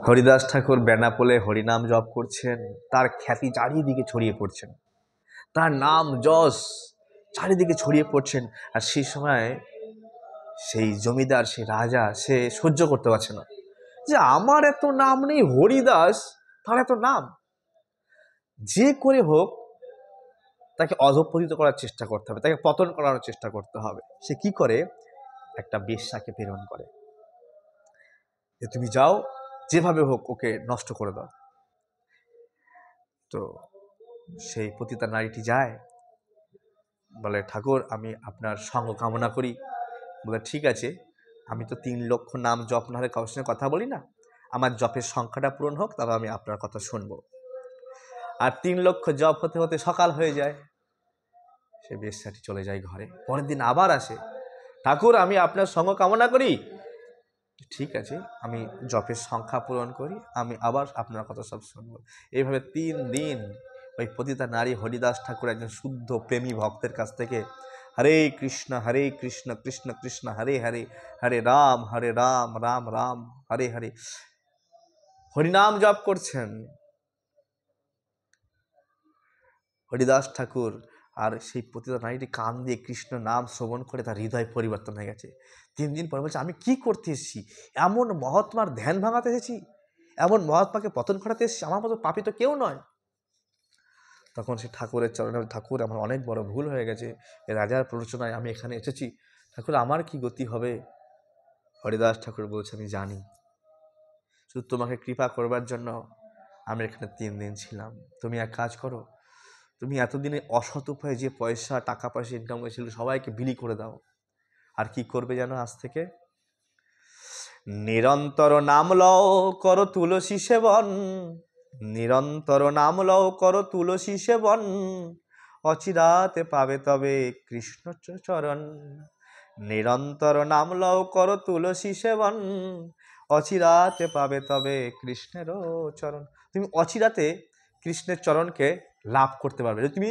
হরিদাস ঠাকুর বেনাপোলে হরিনাম জপ করছেন, তার খ্যাতি চারিদিকে ছড়িয়ে পড়ছেন, তার নাম যশ চারিদিকে ছড়িয়ে পড়ছেন। আর সেই সময় সেই জমিদার, সেই রাজা, সে সহ্য করতে পারছে না যে আমার এত নাম নেই, হরিদাস তার এত নাম। যে করে হোক তাকে অধঃপতিত করার চেষ্টা করতে হবে, তাকে পতন করানোর চেষ্টা করতে হবে। সে কি করে, একটা বেশ্যাকে প্রেরণ করে যে তুমি যাও, যেভাবে হোক ওকে নষ্ট করে দাও। তো সেই পতিতা নারীটি যায়, বলে ঠাকুর আমি আপনার সঙ্গ কামনা করি। বলে ঠিক আছে, আমি তো 3 লক্ষ নাম জপ না হলে কারোর সঙ্গে কথা বলি না, আমার জপের সংখ্যাটা পূরণ হোক, তবে আমি আপনার কথা শুনবো। আর 3 লক্ষ জপ হতে হতে সকাল হয়ে যায়। সে বেশ্যাটি চলে যায় ঘরে। পরের দিন আবার আসে, ঠাকুর আমি আপনার সঙ্গ কামনা করি। ঠিক আছে, আমি জপের সংখ্যা পূরণ করি, আমি আবার আপনার কথা সব শুনবো। এইভাবে 3 দিন ওই পতিতা নারী হরিদাস ঠাকুর একজন শুদ্ধ প্রেমী ভক্তের কাছ থেকে হরে কৃষ্ণ কৃষ্ণ কৃষ্ণ হরে হরে, হরে রাম রাম রাম হরে হরে হরিনাম জপ করছেন। হরিদাস ঠাকুর আর সেই পতিতা নারীটি কান দিয়ে কৃষ্ণ নাম শ্রবণ করে তার হৃদয় পরিবর্তন হয়ে গেছে। 3 দিন পর বলছে আমি কি করতে এসেছি, এমন মহাত্মার ধ্যান ভাঙাতে এসেছি, এমন মহাত্মাকে পতন ঘটাতে এসেছি, আমার মতো পাপী তো কেউ নয়। তখন সে ঠাকুরের চরণে, ঠাকুর আমার অনেক বড় ভুল হয়ে গেছে, রাজার প্ররোচনায় আমি এখানে এসেছি, ঠাকুর আমার কি গতি হবে। হরিদাস ঠাকুর বলছে আমি জানি, শুধু তোমাকে কৃপা করবার জন্য আমি এখানে 3 দিন ছিলাম। তুমি এক কাজ করো, তুমি এতদিনে অসৎ উপায়ে যে পয়সা টাকা পয়সা ইনকাম করেছিল সবাইকে বিলি করে দাও। আর কি করবে জানো, আজ থেকে নিরন্তর নাম লও করো তুলসী সেবন, নিরন্তর নাম লও করো তুলসী সেবন, অচিরাতে পাবে তবে কৃষ্ণ চরণ। নিরন্তর নাম লও করো তুলসী সেবন, অচিরাতে পাবে তবে কৃষ্ণের চরণ। তুমি অচিরাতে কৃষ্ণের চরণকে লাভ করতে পারবে যদি তুমি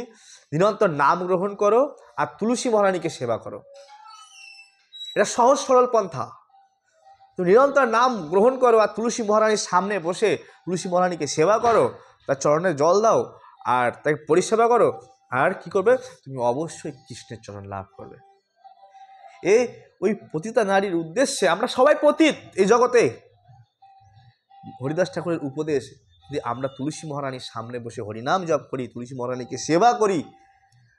নিরন্তর নাম গ্রহণ করো আর তুলসী মহারানীকে সেবা করো। এটা সহজ সরল পন্থা। তুমি নিরন্তর নাম গ্রহণ করো আর তুলসী মহারানীর সামনে বসে তুলসী মহারানীকে সেবা করো, তার চরণে জল দাও আর তাকে পরিষেবা করো, আর কি করবে, তুমি অবশ্যই কৃষ্ণের চরণ লাভ করবে। ওই পতিতা নারীর উদ্দেশ্যে, আমরা সবাই পতিত এই জগতে। হরিদাস ঠাকুরের উপদেশ, যদি আমরা তুলসী মহারানীর সামনে বসে হরিনাম জপ করি, তুলসী মহারানীকে সেবা করি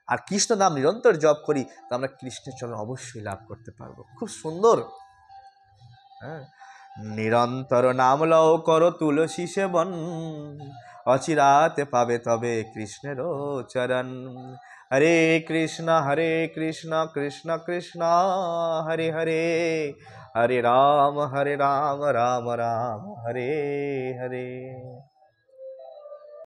আর কৃষ্ণ নাম নিরন্তর জপ করি, তা আমরা কৃষ্ণের চরণ অবশ্যই লাভ করতে পারবো। খুব সুন্দর। হ্যাঁ, নিরন্তর নাম লও করো তুলসী সেবন, অচিরাতে পাবে তবে কৃষ্ণের চরণ। হরে কৃষ্ণ কৃষ্ণ কৃষ্ণ হরে হরে, হরে রাম রাম রাম হরে হরে।